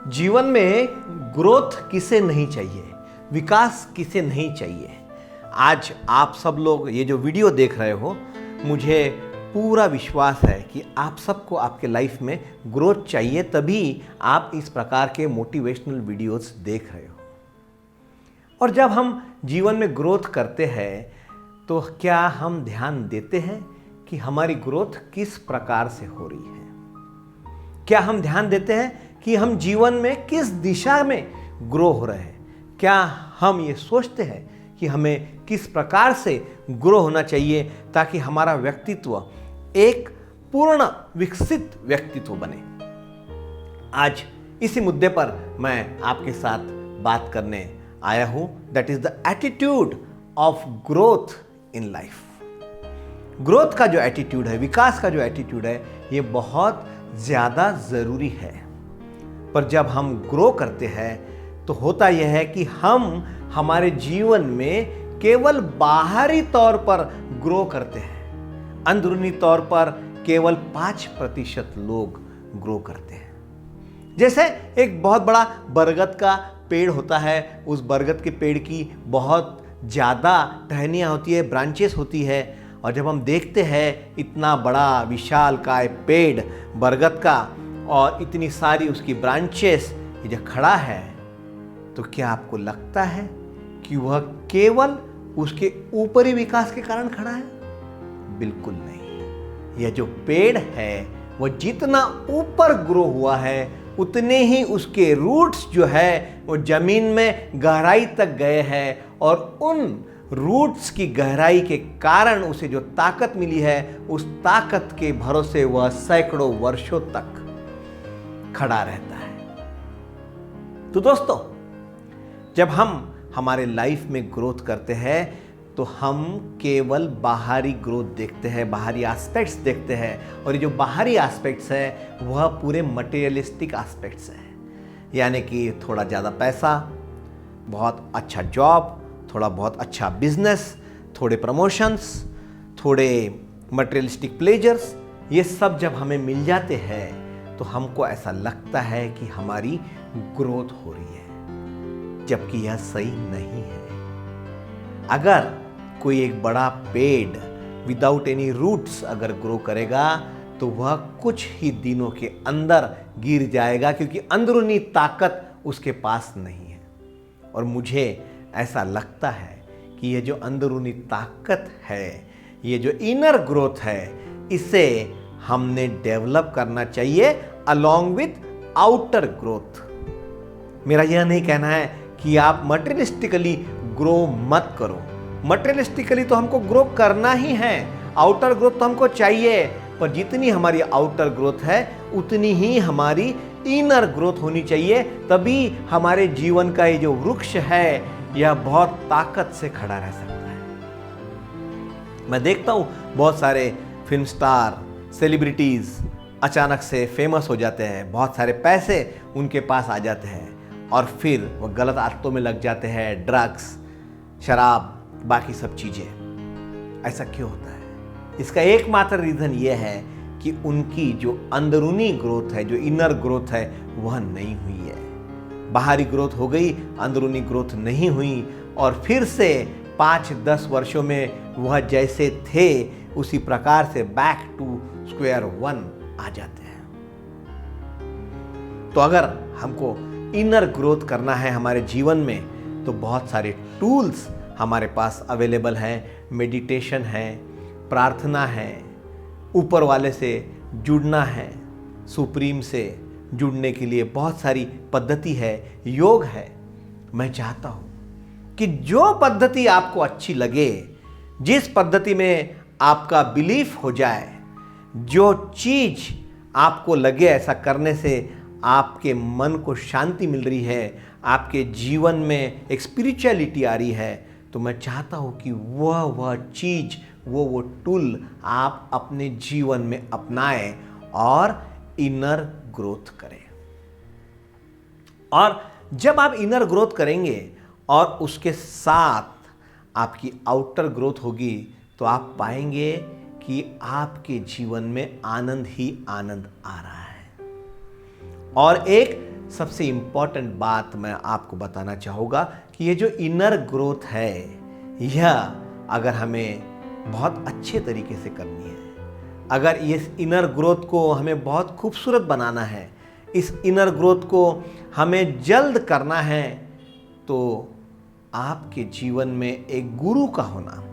जीवन में ग्रोथ किसे नहीं चाहिए, विकास किसे नहीं चाहिए। आज आप सब लोग ये जो वीडियो देख रहे हो, मुझे पूरा विश्वास है कि आप सबको आपके लाइफ में ग्रोथ चाहिए, तभी आप इस प्रकार के मोटिवेशनल वीडियोस देख रहे हो। और जब हम जीवन में ग्रोथ करते हैं तो क्या हम ध्यान देते हैं कि हमारी ग्रोथ किस प्रकार से हो रही है? क्या हम ध्यान देते हैं कि हम जीवन में किस दिशा में ग्रो हो रहे हैं? क्या हम ये सोचते हैं कि हमें किस प्रकार से ग्रो होना चाहिए ताकि हमारा व्यक्तित्व एक पूर्ण विकसित व्यक्तित्व बने? आज इसी मुद्दे पर मैं आपके साथ बात करने आया हूं। That is the attitude of growth in life. Growth का जो एटीट्यूड है, विकास का जो एटीट्यूड है, ये बहुत ज्यादा जरूरी है। पर जब हम ग्रो करते हैं तो होता यह है कि हम हमारे जीवन में केवल बाहरी तौर पर ग्रो करते हैं, अंदरूनी तौर पर केवल 5% लोग ग्रो करते हैं। जैसे एक बहुत बड़ा बरगद का पेड़ होता है, उस बरगद के पेड़ की बहुत ज़्यादा टहनियाँ होती है, ब्रांचेस होती है, और जब हम देखते हैं इतना बड़ा विशालकाय पेड़ बरगद का और इतनी सारी उसकी ब्रांचेस ये जो खड़ा है, तो क्या आपको लगता है कि वह केवल उसके ऊपरी विकास के कारण खड़ा है? बिल्कुल नहीं। यह जो पेड़ है वह जितना ऊपर ग्रो हुआ है उतने ही उसके रूट्स जो है वो जमीन में गहराई तक गए हैं, और उन रूट्स की गहराई के कारण उसे जो ताकत मिली है, उस ताकत के भरोसे वह सैकड़ों वर्षों तक खड़ा रहता है। तो दोस्तों, जब हम हमारे लाइफ में ग्रोथ करते हैं तो हम केवल बाहरी ग्रोथ देखते हैं, बाहरी एस्पेक्ट्स देखते हैं, और ये जो बाहरी एस्पेक्ट्स है वह पूरे मटेरियलिस्टिक एस्पेक्ट्स हैं। यानी कि थोड़ा ज़्यादा पैसा, बहुत अच्छा जॉब, थोड़ा बहुत अच्छा बिजनेस, थोड़े प्रमोशंस, थोड़े मटेरियलिस्टिक प्लेजर्स, ये सब जब हमें मिल जाते हैं तो हमको ऐसा लगता है कि हमारी ग्रोथ हो रही है, जबकि यह सही नहीं है। अगर कोई एक बड़ा पेड़ विदाउट एनी रूट्स अगर ग्रो करेगा तो वह कुछ ही दिनों के अंदर गिर जाएगा, क्योंकि अंदरूनी ताकत उसके पास नहीं है। और मुझे ऐसा लगता है कि ये जो अंदरूनी ताकत है, ये जो इनर ग्रोथ है, इसे हमने डेवलप करना चाहिए अलॉन्ग विथ आउटर ग्रोथ। मेरा यह नहीं कहना है कि आप मटेरियलिस्टिकली ग्रो मत करो। मटेरियलिस्टिकली तो हमको ग्रो करना ही है, आउटर ग्रोथ तो हमको चाहिए, पर जितनी हमारी आउटर ग्रोथ है उतनी ही हमारी इनर ग्रोथ होनी चाहिए। तभी हमारे जीवन का ये जो वृक्ष है यह बहुत ताकत से खड़ा रह सकता है। मैं देखता हूं बहुत सारे फिल्म स्टार, सेलिब्रिटीज अचानक से फेमस हो जाते हैं, बहुत सारे पैसे उनके पास आ जाते हैं, और फिर वो गलत आदतों में लग जाते हैं, ड्रग्स, शराब, बाकी सब चीजें। ऐसा क्यों होता है? इसका एकमात्र रीजन यह है कि उनकी जो अंदरूनी ग्रोथ है, जो इनर ग्रोथ है, वह नहीं हुई है। बाहरी ग्रोथ हो गई, अंदरूनी ग्रोथ नहीं हुई, और फिर से 5-10 वर्षों में वह जैसे थे उसी प्रकार से बैक टू स्क्वायर वन आ जाते हैं। तो अगर हमको इनर ग्रोथ करना है हमारे जीवन में, तो बहुत सारे टूल्स हमारे पास अवेलेबल हैं। मेडिटेशन है, प्रार्थना है, ऊपर वाले से जुड़ना है, सुप्रीम से जुड़ने के लिए बहुत सारी पद्धति है, योग है। मैं चाहता हूं कि जो पद्धति आपको अच्छी लगे, जिस पद्धति में आपका बिलीफ हो जाए, जो चीज आपको लगे ऐसा करने से आपके मन को शांति मिल रही है, आपके जीवन में एक स्पिरिचुअलिटी आ रही है, तो मैं चाहता हूं कि वह चीज, वो टूल आप अपने जीवन में अपनाएं और इनर ग्रोथ करें। और जब आप इनर ग्रोथ करेंगे और उसके साथ आपकी आउटर ग्रोथ होगी, तो आप पाएंगे कि आपके जीवन में आनंद ही आनंद आ रहा है। और एक सबसे इम्पॉर्टेंट बात मैं आपको बताना चाहूँगा कि ये जो इनर ग्रोथ है, यह अगर हमें बहुत अच्छे तरीके से करनी है, अगर इस इनर ग्रोथ को हमें बहुत खूबसूरत बनाना है, इस इनर ग्रोथ को हमें जल्द करना है, तो आपके जीवन में एक गुरु का होना,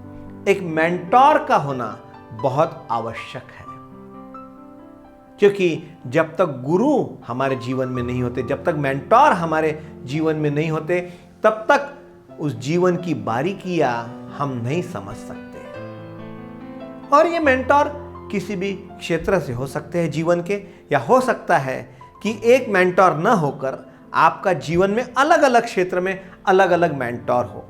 एक मेंटोर का होना बहुत आवश्यक है। क्योंकि जब तक गुरु हमारे जीवन में नहीं होते, जब तक मेंटोर हमारे जीवन में नहीं होते, तब तक उस जीवन की बारीकियां हम नहीं समझ सकते। और ये मेंटोर किसी भी क्षेत्र से हो सकते हैं जीवन के, या हो सकता है कि एक मेंटोर न होकर आपका जीवन में अलग अलग क्षेत्र में अलग अलग मेंटोर हो।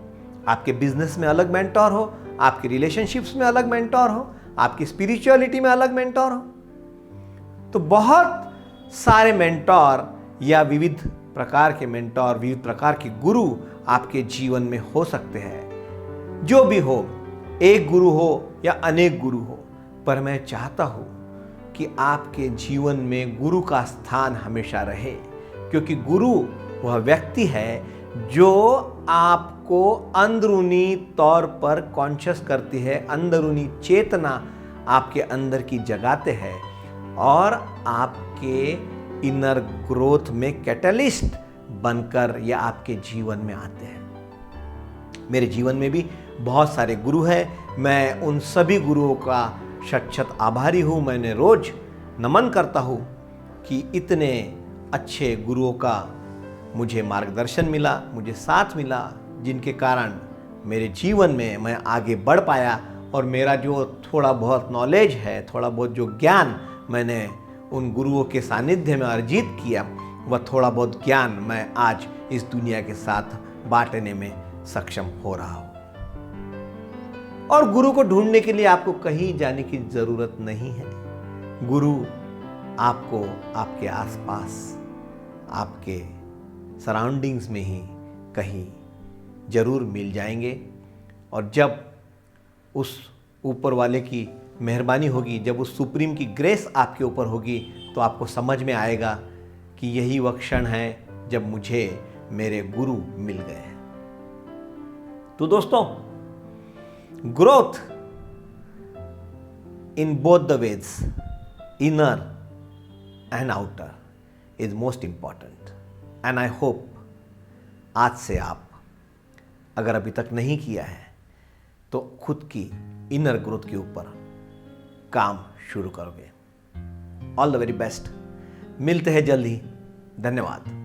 आपके बिजनेस में अलग मेंटोर हो, आपके रिलेशनशिप्स में अलग मेंटोर हो, आपकी स्पिरिचुअलिटी में अलग मेंटोर हो। तो बहुत सारे मेंटोर या विविध प्रकार के मेंटोर, विविध प्रकार के गुरु आपके जीवन में हो सकते हैं। जो भी हो, एक गुरु हो या अनेक गुरु हो, पर मैं चाहता हूं कि आपके जीवन में गुरु का स्थान हमेशा रहे, क्योंकि गुरु वह व्यक्ति है जो आपको अंदरूनी तौर पर कॉन्शियस करती है, अंदरूनी चेतना आपके अंदर की जगाते हैं और आपके इनर ग्रोथ में कैटलिस्ट बनकर या आपके जीवन में आते हैं। मेरे जीवन में भी बहुत सारे गुरु हैं। मैं उन सभी गुरुओं का शत आभारी हूँ। मैंने रोज नमन करता हूँ कि इतने अच्छे गुरुओं का मुझे मार्गदर्शन मिला, मुझे साथ मिला, जिनके कारण मेरे जीवन में मैं आगे बढ़ पाया और मेरा जो थोड़ा बहुत नॉलेज है, थोड़ा बहुत जो ज्ञान मैंने उन गुरुओं के सानिध्य में अर्जित किया, वह थोड़ा बहुत ज्ञान मैं आज इस दुनिया के साथ बांटने में सक्षम हो रहा हूँ। और गुरु को ढूंढने के लिए आपको कहीं जाने की जरूरत नहीं है। गुरु आपको आपके आसपास, आपके सराउंडिंग्स में ही कहीं जरूर मिल जाएंगे। और जब उस ऊपर वाले की मेहरबानी होगी, जब उस सुप्रीम की ग्रेस आपके ऊपर होगी, तो आपको समझ में आएगा कि यही वह क्षण है जब मुझे मेरे गुरु मिल गए। तो दोस्तों, growth in both the ways, inner and outer, is most important. And I hope आज से आप अगर अभी तक नहीं किया है तो खुद की इनर ग्रोथ के ऊपर काम शुरू करोगे। All the very best. मिलते हैं जल्द ही। धन्यवाद।